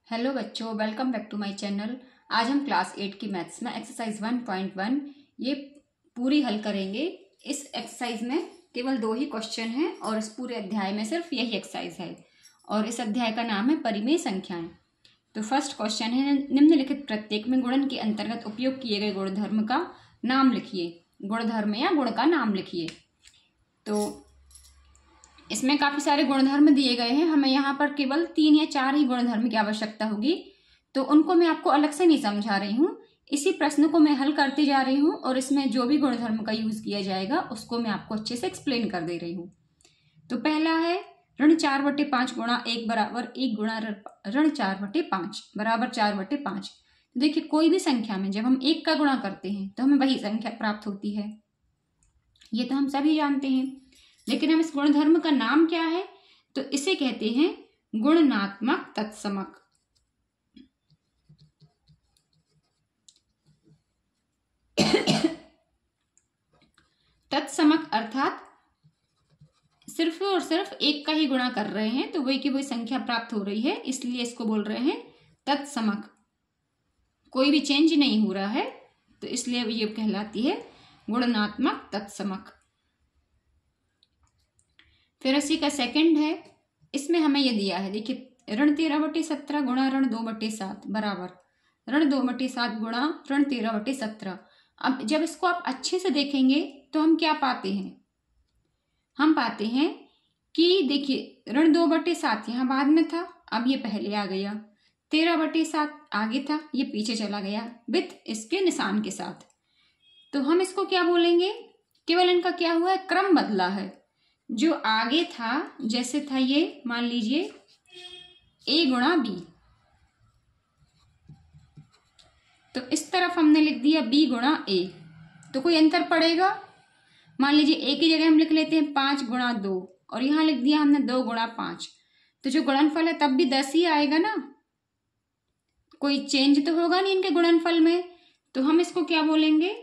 Hello बच्चों, welcome back to my channel. आज हम क्लास 8 की मैथ्स में एक्सरसाइज 1.1 ये पूरी हल करेंगे। इस एक्सरसाइज में केवल 2 ही क्वेश्चन हैं और इस पूरे अध्याय में सिर्फ यही एक्सरसाइज है और इस अध्याय का नाम है परिमेय संख्याएं। तो फर्स्ट क्वेश्चन है, निम्नलिखित प्रत्येक में गुणन के अंतर्गत उपयोग किए गए गुणधर्म का नाम लिखिए। गुणधर्म या गुण का नाम लिखिए। तो इसमें काफी सारे गुणधर्म दिए गए हैं, हमें यहाँ पर केवल 3 या 4 ही गुणधर्म की आवश्यकता होगी, तो उनको मैं आपको अलग से नहीं समझा रही हूँ। इसी प्रश्न को मैं हल करती जा रही हूँ और इसमें जो भी गुणधर्म का यूज किया जाएगा उसको मैं आपको अच्छे से एक्सप्लेन कर दे रही हूँ। तो पहला है ऋण 4/5 गुणा 1 बराबर 1 गुणा ऋण 4/5 बराबर 4/5। देखिए, कोई भी संख्या में जब हम 1 का गुणा करते हैं तो हमें वही संख्या प्राप्त होती है, ये तो हम सभी जानते हैं। लेकिन हम इस गुणधर्म का नाम क्या है, तो इसे कहते हैं गुणनात्मक तत्समक। तत्समक अर्थात सिर्फ और सिर्फ 1 का ही गुणा कर रहे हैं तो वही की वही संख्या प्राप्त हो रही है, इसलिए इसको बोल रहे हैं तत्समक। कोई भी चेंज नहीं हो रहा है तो इसलिए ये कहलाती है गुणनात्मक तत्समक। फिर इसी का सेकंड है, इसमें हमें यह दिया है, देखिए ऋण 13/17 गुणा ऋण 2/7 बराबर ऋण 2/7 गुणा ऋण 13/17। अब जब इसको आप अच्छे से देखेंगे तो हम क्या पाते हैं, हम पाते हैं कि देखिए ऋण 2/7 यहाँ बाद में था, अब ये पहले आ गया, 13/7 आगे था, ये पीछे चला गया विथ इसके निशान के साथ। तो हम इसको क्या बोलेंगे, केवल इनका क्या हुआ है, क्रम बदला है। जो आगे था, जैसे था ये, मान लीजिए a गुणा b, तो इस तरफ हमने लिख दिया b गुणा a, तो कोई अंतर पड़ेगा। मान लीजिए a की जगह हम लिख लेते हैं 5 गुणा 2 और यहां लिख दिया हमने 2 गुणा 5, तो जो गुणनफल है तब भी 10 ही आएगा ना, कोई चेंज तो होगा नहीं इनके गुणनफल में। तो हम इसको क्या बोलेंगे,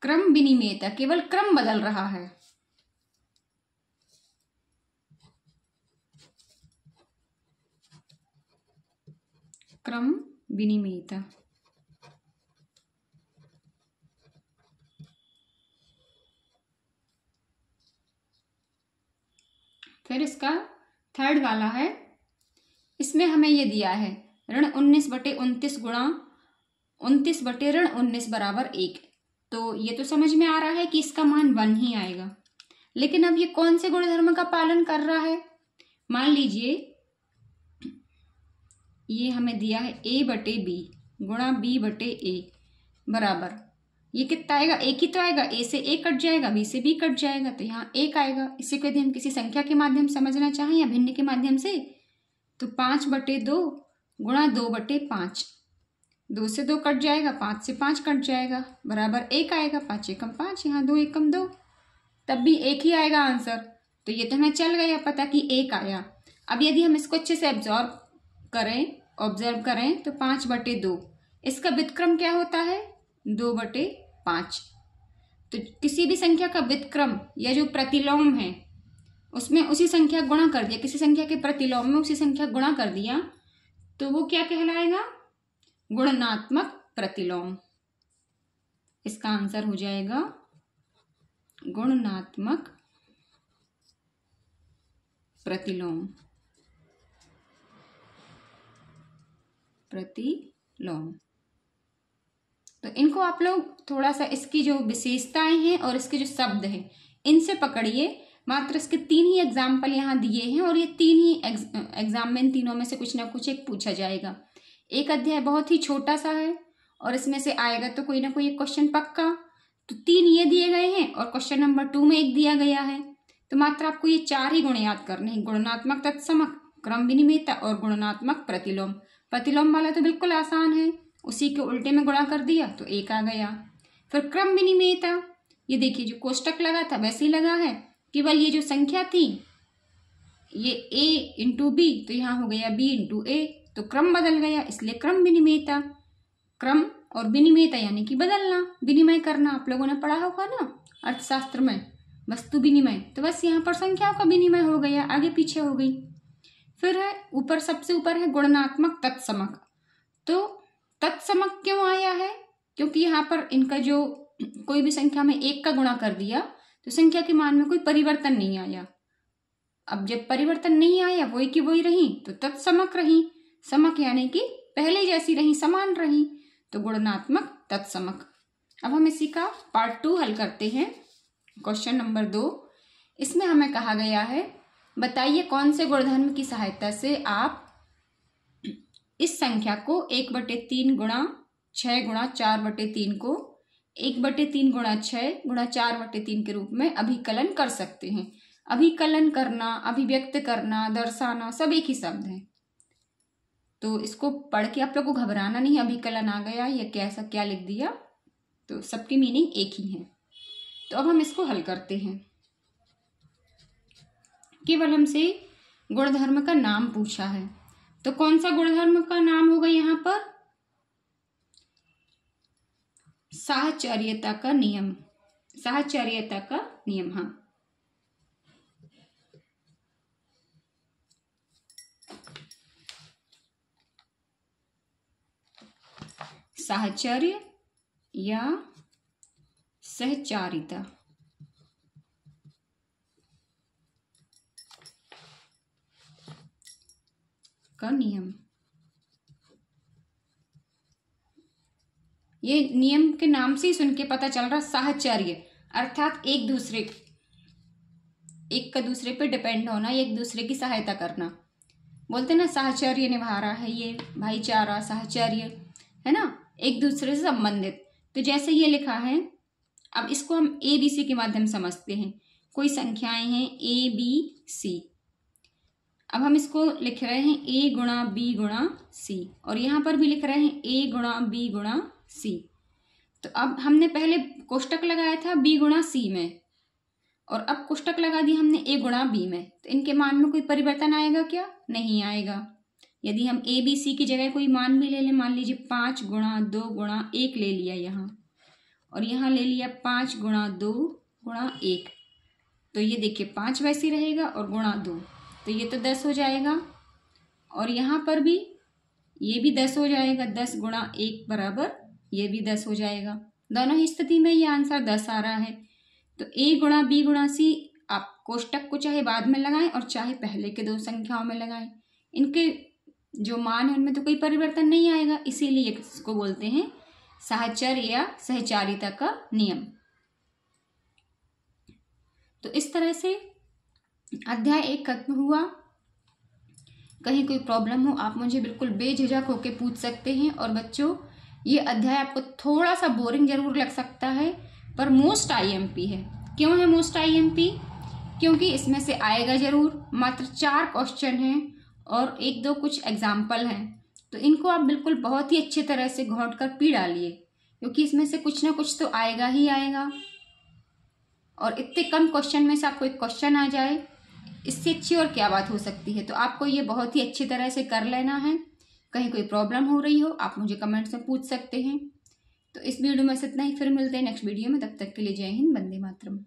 क्रम विनिमेयता, केवल क्रम बदल रहा है। क्रम विनिमेयता। फिर इसका थर्ड वाला है, इसमें हमें ये दिया है ऋण 19/29 गुणा 29/19 बराबर 1। तो ये तो समझ में आ रहा है कि इसका मान 1 ही आएगा। लेकिन अब ये कौन से गुणधर्म का पालन कर रहा है, मान लीजिए ये हमें दिया है a/b गुणा b/a बराबर, ये कितना आएगा, 1 ही तो आएगा, a से a कट जाएगा, b से b कट जाएगा, तो यहाँ 1 आएगा। इसी को यदि हम किसी संख्या के माध्यम से समझना चाहें या भिन्न के माध्यम से, तो 5/2 गुणा 2/5, 2 से 2 कट जाएगा, 5 से 5 कट जाएगा, बराबर 1 आएगा। 5 एकम 5, यहाँ 2 एकम 2, तब भी 1 ही आएगा आंसर। तो ये तो हमें चल गया पता कि 1 आया। अब यदि हम इसको अच्छे से ऑब्जर्व करें तो 5/2, इसका व्युत्क्रम क्या होता है, 2/5। तो किसी भी संख्या का व्युत्क्रम या जो प्रतिलोम है उसमें उसी संख्या गुणा कर दिया, किसी संख्या के प्रतिलोम में उसी संख्या गुणा कर दिया, तो वो क्या कहलाएगा, गुणनात्मक प्रतिलोम। इसका आंसर हो जाएगा गुणनात्मक प्रतिलोम। तो इनको आप लोग थोड़ा सा इसकी जो विशेषताएं हैं और इसके जो शब्द हैं इनसे पकड़िए। मात्र इसके 3 ही एग्जाम्पल यहाँ दिए हैं और ये 3 ही एग्जाम में इन तीनों में से कुछ ना कुछ एक पूछा जाएगा। एक अध्याय बहुत ही छोटा सा है और इसमें से आएगा तो कोई ना कोई एक क्वेश्चन पक्का। तो 3 ये दिए गए हैं और क्वेश्चन नंबर 2 में 1 दिया गया है, तो मात्र आपको ये 4 ही गुण याद करने हैं, गुणनात्मक तत्समक, क्रम विनिमेयता और गुणनात्मक प्रतिलोम। प्रतिलोम वाला तो बिल्कुल आसान है, उसी के उल्टे में गुणा कर दिया तो 1 आ गया। फिर क्रम विनिमेयता, ये देखिए जो कोष्टक लगा था वैसे ही लगा है, केवल ये जो संख्या थी ये a इंटू b, तो यहाँ हो गया b इंटू a, तो क्रम बदल गया, इसलिए क्रम विनिमेयता। क्रम और विनिमेयता यानी कि बदलना, विनिमय करना, आप लोगों ने पढ़ा होगा ना अर्थशास्त्र में, वस्तु विनिमय। तो बस यहाँ पर संख्याओं का विनिमय हो गया, आगे पीछे हो गई। फिर है ऊपर, सबसे ऊपर है गुणनात्मक तत्समक। तो तत्समक क्यों आया है? क्योंकि यहाँ पर इनका जो कोई भी संख्या में 1 का गुणा कर दिया तो संख्या के मान में कोई परिवर्तन नहीं आया। अब जब परिवर्तन नहीं आया, वही की वही रही, तो तत्समक रही। समक यानी कि पहले जैसी रही, समान रही, तो गुणनात्मक तत्समक। अब हम इसी का पार्ट 2 हल करते हैं। क्वेश्चन नंबर 2, इसमें हमें कहा गया है बताइए कौन से गुणधर्म की सहायता से आप इस संख्या को 1/3 गुणा 6 गुणा 4/3 को 1/3 गुणा 6 गुणा 4/3 के रूप में अभिकलन कर सकते हैं। अभिकलन करना, अभिव्यक्त करना, दर्शाना सब एक ही शब्द है। तो इसको पढ़ के आप लोग को घबराना नहीं, अभिकलन आ गया या कैसा क्या लिख दिया, तो सबकी मीनिंग एक ही है। तो अब हम इसको हल करते हैं। केवल हमसे गुणधर्म का नाम पूछा है, तो कौन सा गुणधर्म का नाम होगा यहाँ पर? साहचर्यता का नियम। साहचर्यता का नियम, हाँ। साहचर्य या सहचारिता का नियम। ये नियम के नाम से ही सुन के पता चल रहा, साहचर्य अर्थात एक का दूसरे पे डिपेंड होना, एक दूसरे की सहायता करना। बोलते ना साहचर्य निभा रहा है, ये भाईचारा, साहचर्य है ना, एक दूसरे से संबंधित। तो जैसे ये लिखा है, अब इसको हम ABC के माध्यम समझते हैं। कोई संख्याएं हैं ABC, अब हम इसको लिख रहे हैं A गुणा B गुणा C, और यहाँ पर भी लिख रहे हैं A गुणा B गुणा C। तो अब हमने पहले कोष्टक लगाया था B गुणा C में, और अब कोष्टक लगा दिया हमने A गुणा B में। तो इनके मान में कोई परिवर्तन आएगा क्या? नहीं आएगा। यदि हम ABC की जगह कोई मान भी ले लें, मान लीजिए 5 गुणा 2 गुणा 1 ले लिया यहाँ, और यहाँ ले लिया 5 गुणा 2 गुणा 1, तो ये देखिए 5 वैसे रहेगा और गुणा 2, तो ये तो 10 हो जाएगा। और यहाँ पर भी ये भी 10 हो जाएगा, 10 गुणा 1 बराबर ये भी 10 हो जाएगा। दोनों ही स्थिति में ये आंसर 10 आ रहा है। तो A गुणा B गुणा C आप कोष्टक को चाहे बाद में लगाएं और चाहे पहले के 2 संख्याओं में लगाएं, इनके जो मान है उनमें तो कोई परिवर्तन नहीं आएगा, इसीलिए इसको बोलते हैं साहचर्य या सहचारिता का नियम। तो इस तरह से अध्याय 1 खत्म हुआ। कहीं कोई प्रॉब्लम हो आप मुझे बिल्कुल बेझिझक होके पूछ सकते हैं। और बच्चों, ये अध्याय आपको थोड़ा सा बोरिंग जरूर लग सकता है, पर मोस्ट IMP है। क्यों है मोस्ट IMP? क्योंकि इसमें से आएगा जरूर। मात्र 4 क्वेश्चन हैं और 1-2 कुछ एग्जाम्पल हैं, तो इनको आप बिल्कुल बहुत ही अच्छी तरह से घोंट कर पी डालिए, क्योंकि इसमें से कुछ ना कुछ तो आएगा ही आएगा। और इतने कम क्वेश्चन में से आपको एक क्वेश्चन आ जाए, इससे अच्छी और क्या बात हो सकती है। तो आपको ये बहुत ही अच्छी तरह से कर लेना है। कहीं कोई प्रॉब्लम हो रही हो आप मुझे कमेंट्स में पूछ सकते हैं। तो इस वीडियो में से इतना ही, फिर मिलते हैं नेक्स्ट वीडियो में। तब तक के लिए जय हिंद, वंदे मातरम।